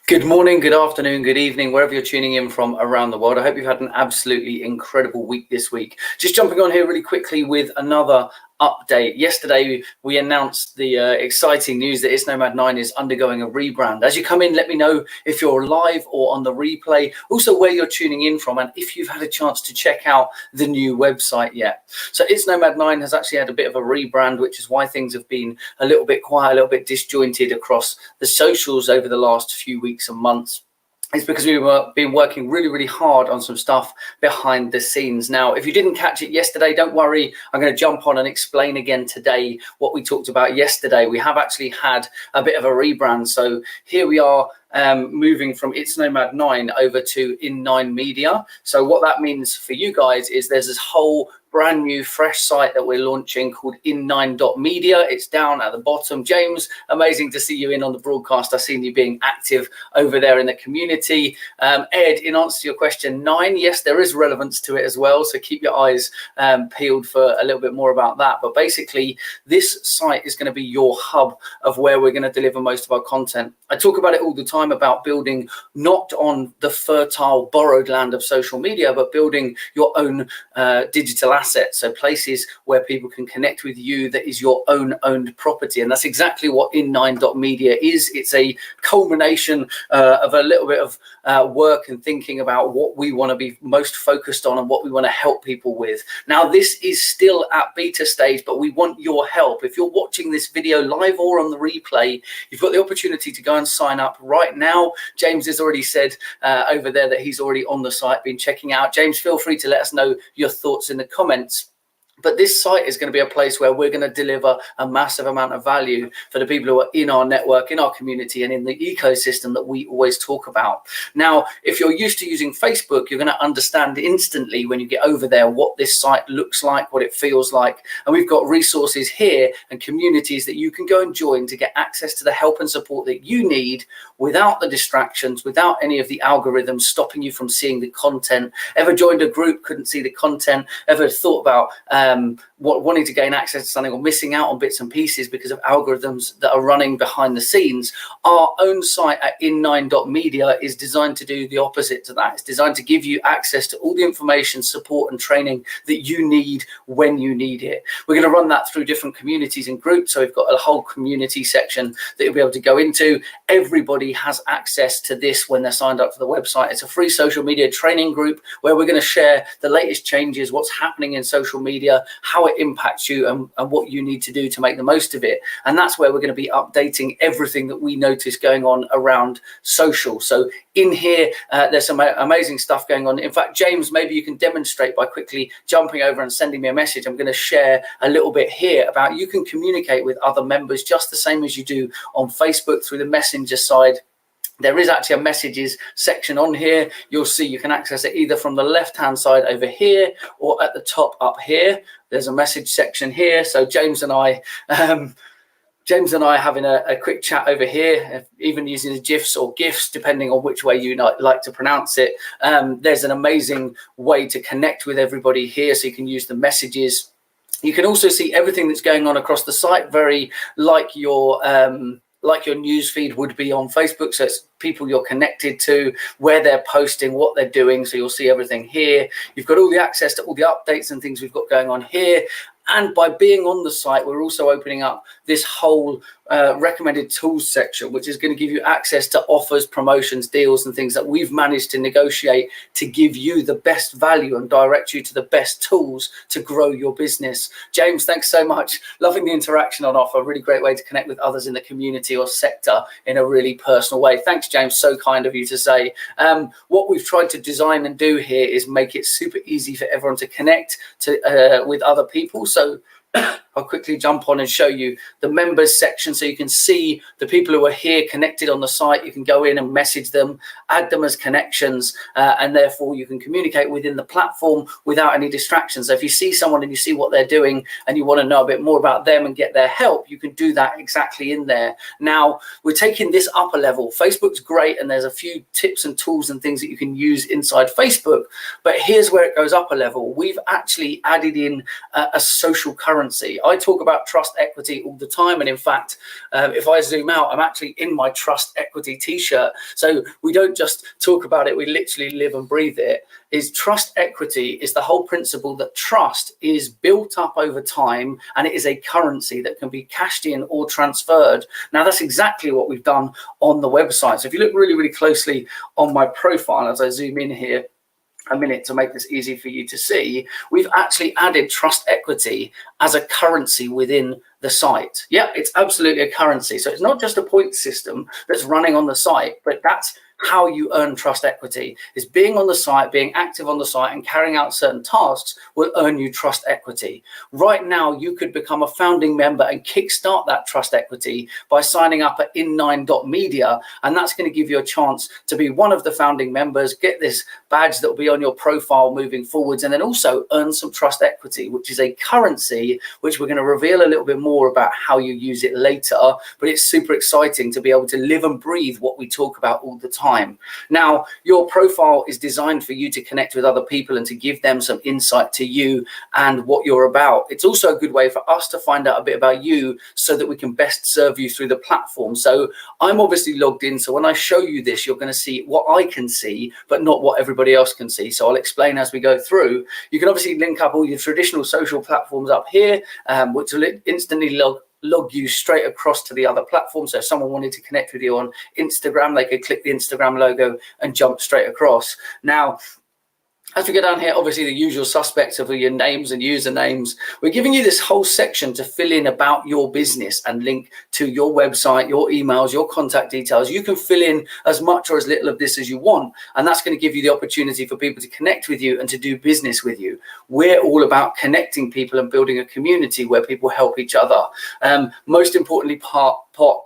Good morning, good afternoon, good evening, wherever you're tuning in from around the world. I hope you've had an absolutely incredible week this week. Just jumping on here really quickly with another update. Yesterday, we announced the exciting news that It's Nomad 9 is undergoing a rebrand. As you come in, let me know if you're live or on the replay, also where you're tuning in from, and if you've had a chance to check out the new website yet. So It's Nomad 9 has actually had a bit of a rebrand, which is why things have been a little bit quiet, a little bit disjointed across the socials over the last few weeks and months. It's because we've been working really hard on some stuff behind the scenes. Now, if you didn't catch it yesterday, don't worry. I'm going to jump on and explain again today what we talked about yesterday. We have actually had a bit of a rebrand. So here we are moving from It's Nomad 9 over to In9 Media. So what that means for you guys is there's this whole brand new fresh site that we're launching called in9.media. It's down at the bottom. James, amazing to see you in on the broadcast. I've seen you being active over there in the community. Ed, in answer to your question, 9, yes, there is relevance to it as well. So keep your eyes peeled for a little bit more about that. But basically, this site is going to be your hub of where we're going to deliver most of our content. I talk about it all the time about building not on the fertile borrowed land of social media, but building your own digital assets, so places where people can connect with you that is your own owned property. And that's exactly what in9.media is. It's a culmination of a little bit of work and thinking about what we want to be most focused on and what we want to help people with. Now, this is still at beta stage, but we want your help. If you're watching this video live or on the replay, you've got the opportunity to go and sign up right now. James has already said over there that he's already on the site, been checking out. James, feel free to let us know your thoughts in the comments. But this site is going to be a place where we're going to deliver a massive amount of value for the people who are in our network, in our community, and in the ecosystem that we always talk about. Now, if you're used to using Facebook, you're going to understand instantly when you get over there what this site looks like, what it feels like. And we've got resources here and communities that you can go and join to get access to the help and support that you need without the distractions, without any of the algorithms stopping you from seeing the content. Ever joined a group, couldn't see the content? Ever thought about wanting to gain access to something or missing out on bits and pieces because of algorithms that are running behind the scenes? Our own site at in9.media is designed to do the opposite to that. It's designed to give you access to all the information, support and training that you need when you need it. We're going to run that through different communities and groups. So we've got a whole community section that you'll be able to go into. Everybody has access to this when they're signed up for the website. It's a free social media training group where we're going to share the latest changes, what's happening in social media, how it impacts you and what you need to do to make the most of it. And that's where we're going to be updating everything that we notice going on around social. So in here, there's some amazing stuff going on. In fact, James, maybe you can demonstrate by quickly jumping over and sending me a message. I'm going to share a little bit here about you can communicate with other members just the same as you do on Facebook through the messenger side. There is actually a messages section on here. You'll see you can access it either from the left-hand side over here or at the top up here. There's a message section here. So James and I having a quick chat over here, even using the GIFs or GIFs, depending on which way you like to pronounce it. There's an amazing way to connect with everybody here. So you can use the messages. You can also see everything that's going on across the site, very like your news feed would be on Facebook. So it's people you're connected to, where they're posting, what they're doing. So you'll see everything here. You've got all the access to all the updates and things we've got going on here. And by being on the site, we're also opening up this whole recommended tools section, which is going to give you access to offers, promotions, deals, and things that we've managed to negotiate to give you the best value and direct you to the best tools to grow your business. James, thanks so much. Loving the interaction on offer. Really great way to connect with others in the community or sector in a really personal way. Thanks, James. So kind of you to say. What we've tried to design and do here is make it super easy for everyone to connect to with other people. So I'll quickly jump on and show you the members section so you can see the people who are here connected on the site. You can go in and message them, add them as connections, and therefore you can communicate within the platform without any distractions. So if you see someone and you see what they're doing and you want to know a bit more about them and get their help, you can do that exactly in there. Now, we're taking this up a level. Facebook's great, and there's a few tips and tools and things that you can use inside Facebook, but here's where it goes up a level. We've actually added in a social currency. I talk about trust equity all the time. And in fact, if I zoom out, I'm actually in my trust equity t-shirt. So we don't just talk about it, we literally live and breathe it. Is trust equity is the whole principle that trust is built up over time, and it is a currency that can be cashed in or transferred. Now, that's exactly what we've done on the website. So if you look really, really closely on my profile, as I zoom in here a minute to make this easy for you to see, we've actually added trust equity as a currency within the site. Yeah, it's absolutely a currency. So it's not just a point system that's running on the site, but that's how you earn trust equity. Is being on the site, being active on the site and carrying out certain tasks will earn you trust equity. Right now, you could become a founding member and kickstart that trust equity by signing up at in9.media, and that's going to give you a chance to be one of the founding members, get this badge that will be on your profile moving forwards, and then also earn some trust equity, which is a currency which we're going to reveal a little bit more about how you use it later. But it's super exciting to be able to live and breathe what we talk about all the time. Now, your profile is designed for you to connect with other people and to give them some insight to you and what you're about. It's also a good way for us to find out a bit about you so that we can best serve you through the platform. So I'm obviously logged in. So when I show you this, you're going to see what I can see, but not what everybody else can see. So I'll explain as we go through. You can obviously link up all your traditional social platforms up here, which will instantly log you straight across to the other platform. So if someone wanted to connect with you on Instagram, they could click the Instagram logo and jump straight across. Now, as we go down here, obviously the usual suspects of your names and usernames. We're giving you this whole section to fill in about your business and link to your website, your emails, your contact details. You can fill in as much or as little of this as you want, and that's going to give you the opportunity for people to connect with you and to do business with you. We're all about connecting people and building a community where people help each other. Most importantly, part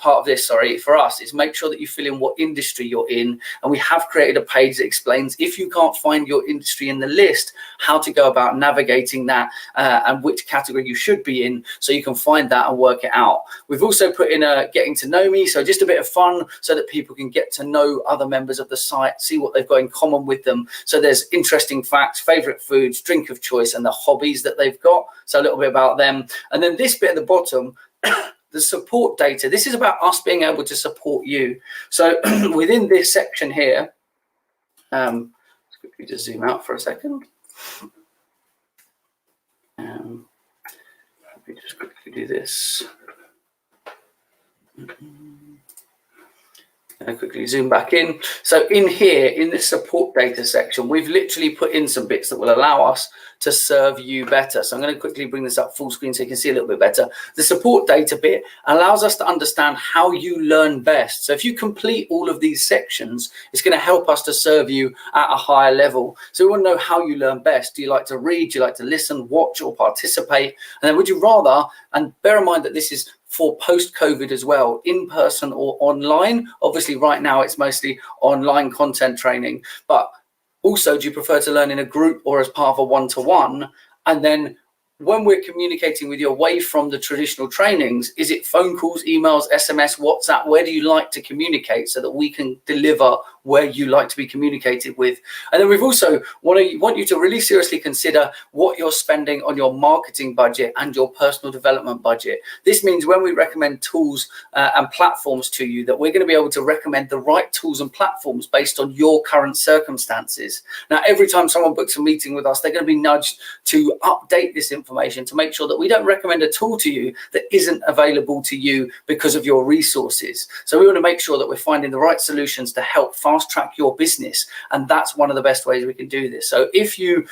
of this, for us, is make sure that you fill in what industry you're in, and we have created a page that explains, if you can't find your industry in the list, how to go about navigating that and which category you should be in, so you can find that and work it out. We've also put in a getting to know me, so just a bit of fun so that people can get to know other members of the site, see what they've got in common with them. So there's interesting facts, favorite foods, drink of choice, and the hobbies that they've got, so a little bit about them. And then this bit at the bottom, the support data. This is about us being able to support you. So within this section here, let's quickly just zoom out for a second. Let me just quickly do this. And quickly zoom back in. So in here, in this support data section, we've literally put in some bits that will allow us to serve you better. So I'm going to quickly bring this up full screen so you can see a little bit better. The support data bit allows us to understand how you learn best. So if you complete all of these sections, it's going to help us to serve you at a higher level. So we want to know how you learn best. Do you like to read? Do you like to listen, watch, or participate? And then would you rather, and bear in mind that this is for post-COVID as well, in person or online. Obviously right now it's mostly online content training, but also, do you prefer to learn in a group or as part of a one-to-one? And then when we're communicating with you away from the traditional trainings, is it phone calls, emails, SMS, WhatsApp? Where do you like to communicate so that we can deliver where you like to be communicated with? And then we've also want you to really seriously consider what you're spending on your marketing budget and your personal development budget. This means when we recommend tools and platforms to you, that we're going to be able to recommend the right tools and platforms based on your current circumstances. Now, every time someone books a meeting with us, they're going to be nudged to update this information to make sure that we don't recommend a tool to you that isn't available to you because of your resources. So we want to make sure that we're finding the right solutions to help fast track your business, and that's one of the best ways we can do this. So if you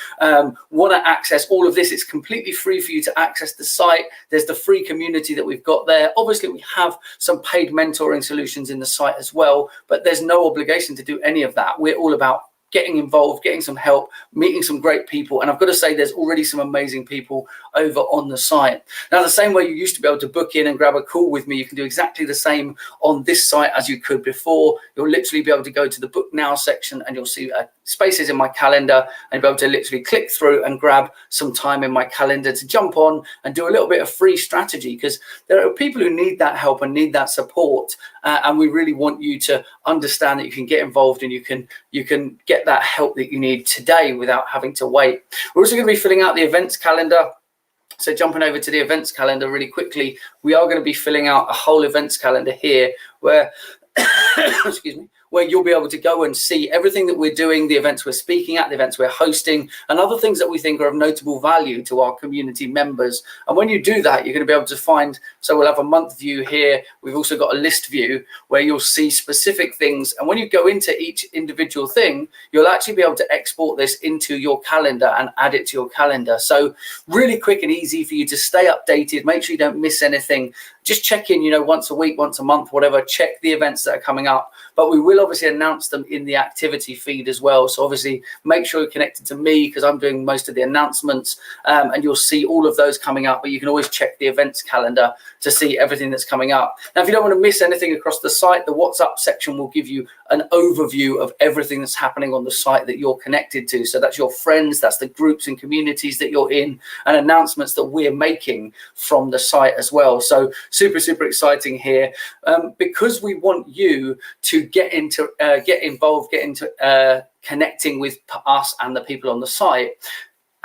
want to access all of this, it's completely free for you to access the site. There's the free community that we've got there. Obviously we have some paid mentoring solutions in the site as well, but there's no obligation to do any of that. We're all about getting involved, getting some help, meeting some great people. And I've got to say, there's already some amazing people over on the site. Now, the same way you used to be able to book in and grab a call with me, you can do exactly the same on this site as you could before. You'll literally be able to go to the book now section and you'll see spaces in my calendar, and you'll be able to literally click through and grab some time in my calendar to jump on and do a little bit of free strategy, because there are people who need that help and need that support. And we really want you to understand that you can get involved and you can get that help that you need today without having to wait. We're also going to be filling out the events calendar. So jumping over to the events calendar really quickly, we are going to be filling out a whole events calendar here where excuse me, where you'll be able to go and see everything that we're doing, the events we're speaking at, the events we're hosting, and other things that we think are of notable value to our community members. And when you do that, you're going to be able to find, so we'll have a month view here. We've also got a list view where you'll see specific things. And when you go into each individual thing, you'll actually be able to export this into your calendar and add it to your calendar. So really quick and easy for you to stay updated. Make sure you don't miss anything. Just check in, once a week, once a month, whatever, check the events that are coming up. But we will obviously announce them in the activity feed as well. So obviously make sure you're connected to me because I'm doing most of the announcements, and you'll see all of those coming up. But you can always check the events calendar to see everything that's coming up. Now, if you don't want to miss anything across the site, the WhatsApp section will give you an overview of everything that's happening on the site that you're connected to. So that's your friends, that's the groups and communities that you're in, and announcements that we're making from the site as well. So super, super exciting here, because we want you to get involved, get into connecting with us and the people on the site.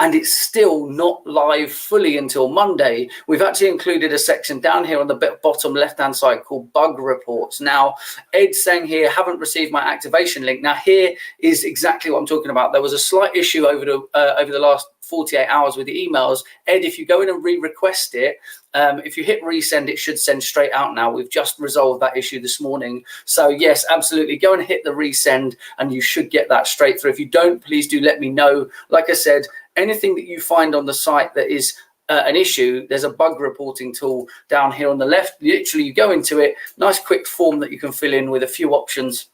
And it's still not live fully until Monday. We've actually included a section down here on the bottom left-hand side called bug reports. Now, Ed's saying here, haven't received my activation link. Now, here is exactly what I'm talking about. There was a slight issue over the last 48 hours with the emails. Ed, if you go in and re-request it, if you hit resend, it should send straight out now. We've just resolved that issue this morning. So yes, absolutely. Go and hit the resend and you should get that straight through. If you don't, please do let me know. Like I said, anything that you find on the site that is an issue, there's a bug reporting tool down here on the left. Literally, you go into it, nice quick form that you can fill in with a few options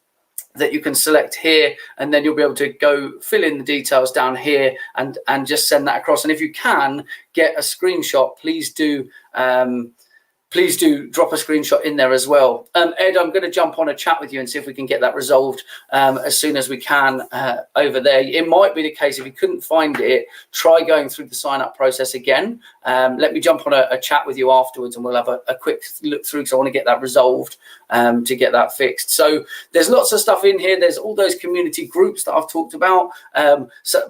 that you can select here, and then you'll be able to go fill in the details down here and just send that across. And if you can get a screenshot, please do drop a screenshot in there as well. Ed, I'm going to jump on a chat with you and see if we can get that resolved as soon as we can over there. It might be the case if you couldn't find it, try going through the sign up process again. Let me jump on a chat with you afterwards and we'll have a quick look through because I want to get that resolved to get that fixed. So there's lots of stuff in here. There's all those community groups that I've talked about. So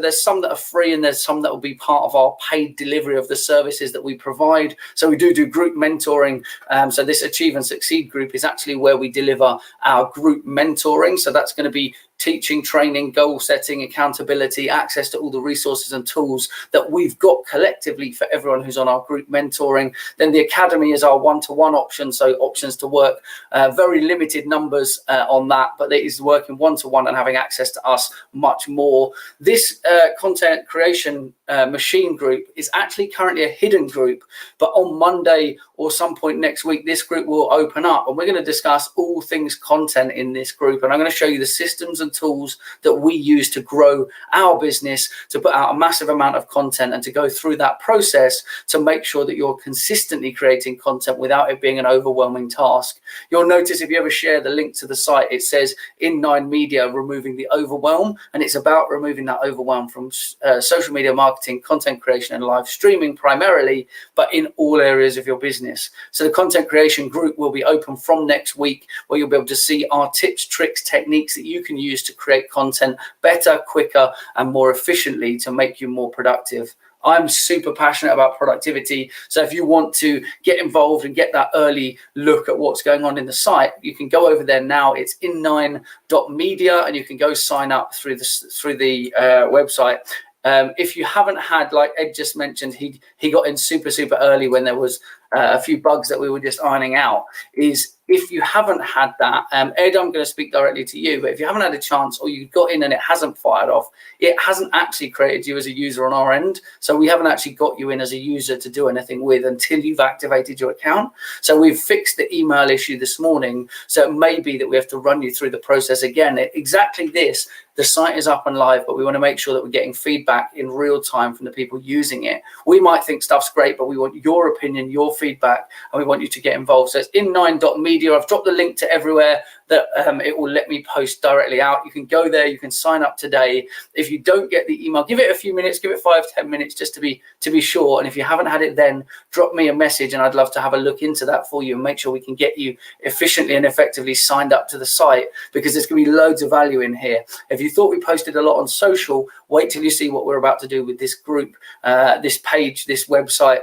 there's some that are free and there's some that will be part of our paid delivery of the services that we provide. So we do group mentoring. So this Achieve and Succeed group is actually where we deliver our group mentoring. So that's going to be teaching, training, goal setting, accountability, access to all the resources and tools that we've got collectively for everyone who's on our group mentoring. Then the academy is our one-to-one option, so options to work, very limited numbers on that, but it is working one-to-one and having access to us much more. This content creation machine group is actually currently a hidden group, but on Monday or some point next week, this group will open up and we're going to discuss all things content in this group. And I'm going to show you the systems and tools that we use to grow our business, to put out a massive amount of content and to go through that process to make sure that you're consistently creating content without it being an overwhelming task. You'll notice if you ever share the link to the site, it says In9 Media removing the overwhelm, and it's about removing that overwhelm from social media marketing, content creation and live streaming primarily, but in all areas of your business. So the content creation group will be open from next week, where you'll be able to see our tips, tricks, techniques that you can use to create content better, quicker and more efficiently to make you more productive. I'm super passionate about productivity. So if you want to get involved and get that early look at what's going on in the site, you can go over there now. It's in9.media and you can go sign up through the website. If you haven't had, like Ed just mentioned, he got in super early when there was a few bugs that we were just ironing out. Is if you haven't had that, Ed, I'm going to speak directly to you, but if you haven't had a chance or you got in and it hasn't fired off, it hasn't actually created you as a user on our end. So we haven't actually got you in as a user to do anything with until you've activated your account. So we've fixed the email issue this morning. So it may be that we have to run you through the process again. Exactly this. The site is up and live, but we want to make sure that we're getting feedback in real time from the people using it. We might think stuff's great, but we want your opinion, your feedback, and we want you to get involved. So it's in9.media. I've dropped the link to everywhere that it will let me post directly out. You can go there, you can sign up today. If you don't get the email, give it a few minutes, give it 5-10 minutes just to be sure. And if you haven't had it, then drop me a message and I'd love to have a look into that for you and make sure we can get you efficiently and effectively signed up to the site, because there's going to be loads of value in here. If you thought we posted a lot on social, wait till you see what we're about to do with this group, this page, this website,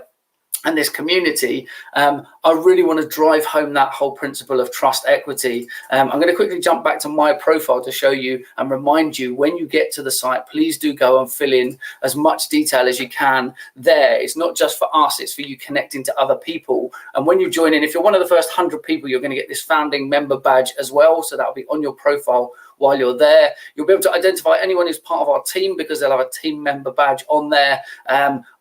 and this community. I really want to drive home that whole principle of trust equity. I'm going to quickly jump back to my profile to show you and remind you, when you get to the site, please do go and fill in as much detail as you can there. It's not just for us, it's for you connecting to other people. And when you join in, if you're one of the first 100 people, you're going to get this founding member badge as well. So that'll be on your profile while you're there. You'll be able to identify anyone who's part of our team because they'll have a team member badge on there.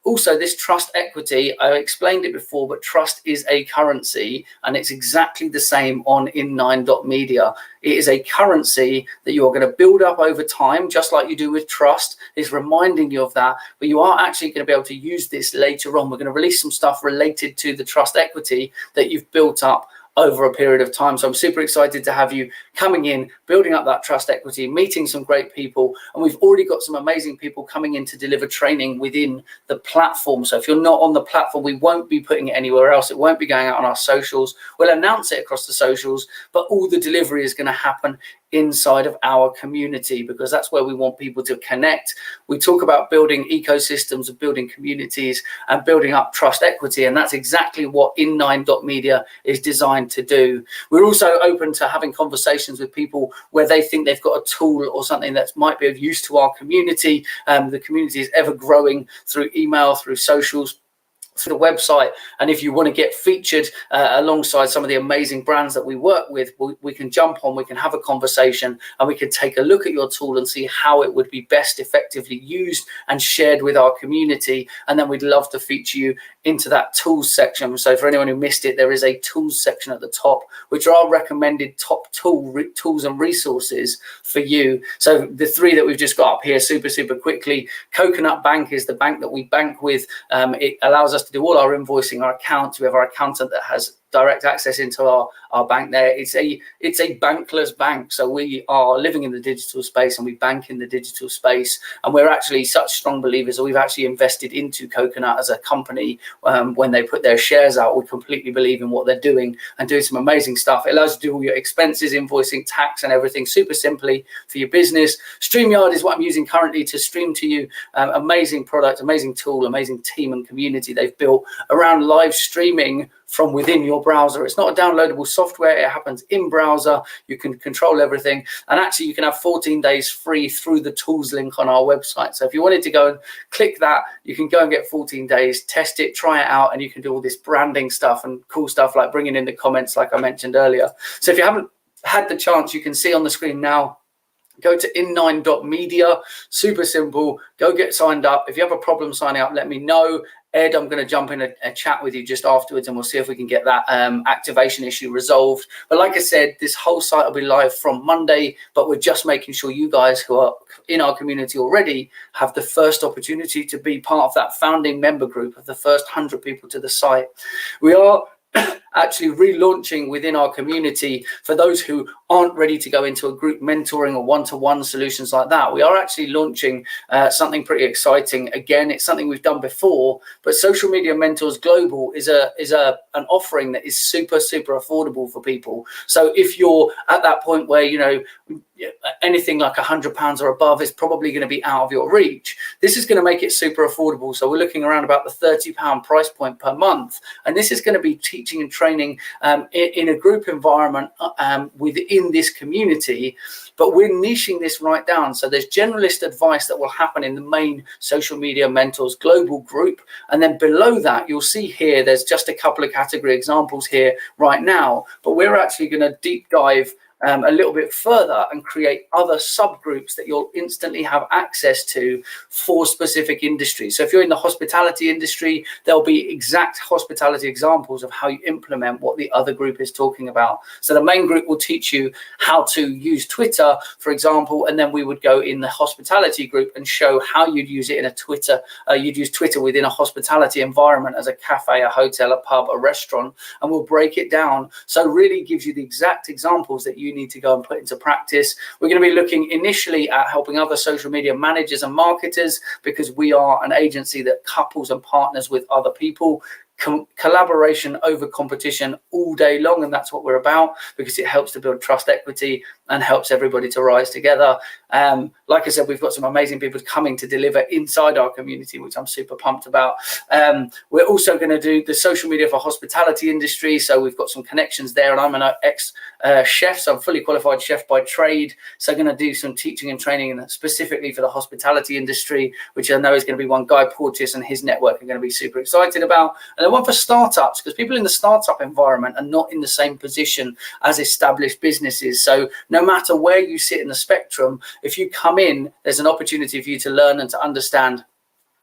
Also, this trust equity, I explained it before, but trust is a currency, and it's exactly the same on in9.media. It is a currency that you are going to build up over time, just like you do with trust. It's reminding you of that, but you are actually going to be able to use this later on. We're going to release some stuff related to the trust equity that you've built up over a period of time. So I'm super excited to have you coming in, building up that trust equity, meeting some great people. And we've already got some amazing people coming in to deliver training within the platform. So if you're not on the platform, we won't be putting it anywhere else. It won't be going out on our socials. We'll announce it across the socials, but all the delivery is going to happen inside of our community, because that's where we want people to connect. We talk about building ecosystems of building communities and building up trust equity, and that's exactly what in9.media is designed to do. We're also open to having conversations with people where they think they've got a tool or something that might be of use to our community. The community is ever growing through email, through socials, through the website, and if you want to get featured alongside some of the amazing brands that we work with, we can jump on, we can have a conversation, and we can take a look at your tool and see how it would be best effectively used and shared with our community. And then we'd love to feature you into that tools section. So for anyone who missed it, there is a tools section at the top, which are our recommended top tools and resources for you. So the three that we've just got up here super quickly. Coconut Bank is the bank that we bank with. It allows us to do all our invoicing, our accounts. We have our accountant that has direct access into our bank there. It's a bankless bank. So we are living in the digital space and we bank in the digital space. And we're actually such strong believers that we've actually invested into Coconut as a company. When they put their shares out, we completely believe in what they're doing and doing some amazing stuff. It allows you to do all your expenses, invoicing, tax and everything super simply for your business. StreamYard is what I'm using currently to stream to you. Amazing product, amazing tool, amazing team and community they've built around live streaming from within your browser. It's not a downloadable software. It happens in browser. You can control everything. And actually you can have 14 days free through the tools link on our website. So if you wanted to go and click that, you can go and get 14 days, test it, try it out, and you can do all this branding stuff and cool stuff like bringing in the comments like I mentioned earlier. So if you haven't had the chance, you can see on the screen now, go to in9.media, super simple, go get signed up. If you have a problem signing up, let me know. Ed, I'm going to jump in a chat with you just afterwards and we'll see if we can get that activation issue resolved. But like I said, this whole site will be live from Monday, but we're just making sure you guys who are in our community already have the first opportunity to be part of that founding member group of the first 100 people to the site. We are actually relaunching within our community for those who aren't ready to go into a group mentoring or one-to-one solutions like that. We are actually launching something pretty exciting. Again, it's something we've done before, but Social Media Mentors Global is an offering that is super affordable for people. So if you're at that point where, you know, anything like £100 or above is probably going to be out of your reach, this is going to make it super affordable. So we're looking around about the £30 price point per month, and this is going to be teaching and training in a group environment within this community, but we're niching this right down. So there's generalist advice that will happen in the main Social Media Mentors Global group, and then below that you'll see here there's just a couple of category examples here right now, but we're actually going to deep dive a little bit further and create other subgroups that you'll instantly have access to for specific industries. So if you're in the hospitality industry, there'll be exact hospitality examples of how you implement what the other group is talking about. So the main group will teach you how to use Twitter, for example, and then we would go in the hospitality group and show how you'd use it in a Twitter. You'd use Twitter within a hospitality environment as a cafe, a hotel, a pub, a restaurant, and we'll break it down. So really gives you the exact examples that you you need to go and put into practice. We're going to be looking initially at helping other social media managers and marketers, because we are an agency that couples and partners with other people. Collaboration over competition all day long, and that's what we're about, because it helps to build trust equity and helps everybody to rise together. Like I said, we've got some amazing people coming to deliver inside our community, which I'm super pumped about. We're also going to do the social media for hospitality industry, so we've got some connections there, and I'm an ex-chef, so I'm fully qualified chef by trade, so I'm going to do some teaching and training specifically for the hospitality industry, which I know is going to be one Guy Porteous and his network are going to be super excited about. And then one for startups, because people in the startup environment are not in the same position as established businesses. So no matter where you sit in the spectrum, if you come in, there's an opportunity for you to learn and to understand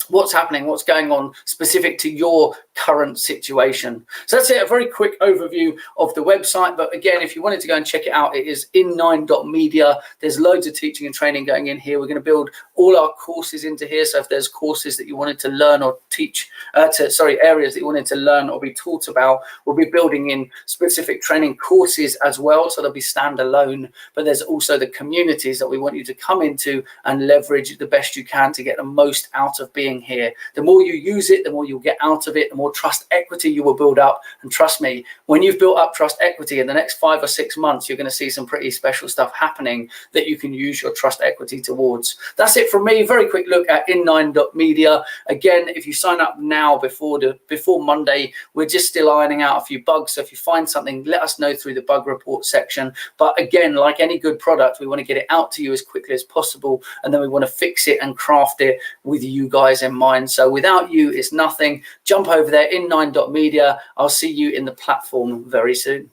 what's happening, what's going on specific to your current situation. So that's it, a very quick overview of the website. But again, if you wanted to go and check it out, it is in9.media. There's loads of teaching and training going in here. We're going to build all our courses into here. So if there's courses that you wanted to learn or teach, areas that you wanted to learn or be taught about, we'll be building in specific training courses as well. So they'll be standalone, but there's also the communities that we want you to come into and leverage the best you can to get the most out of being here. The more you use it, the more you'll get out of it, the more trust equity you will build up. And trust me, when you've built up trust equity in the next 5 or 6 months, you're going to see some pretty special stuff happening that you can use your trust equity towards. That's it from me. Very quick look at in9.media. Again, if you sign up now before Monday, we're just still ironing out a few bugs. So if you find something, let us know through the bug report section. But again, like any good product, we want to get it out to you as quickly as possible, and then we want to fix it and craft it with you guys in mind. So without you, it's nothing. Jump over there, in9.media. I'll see you in the platform very soon.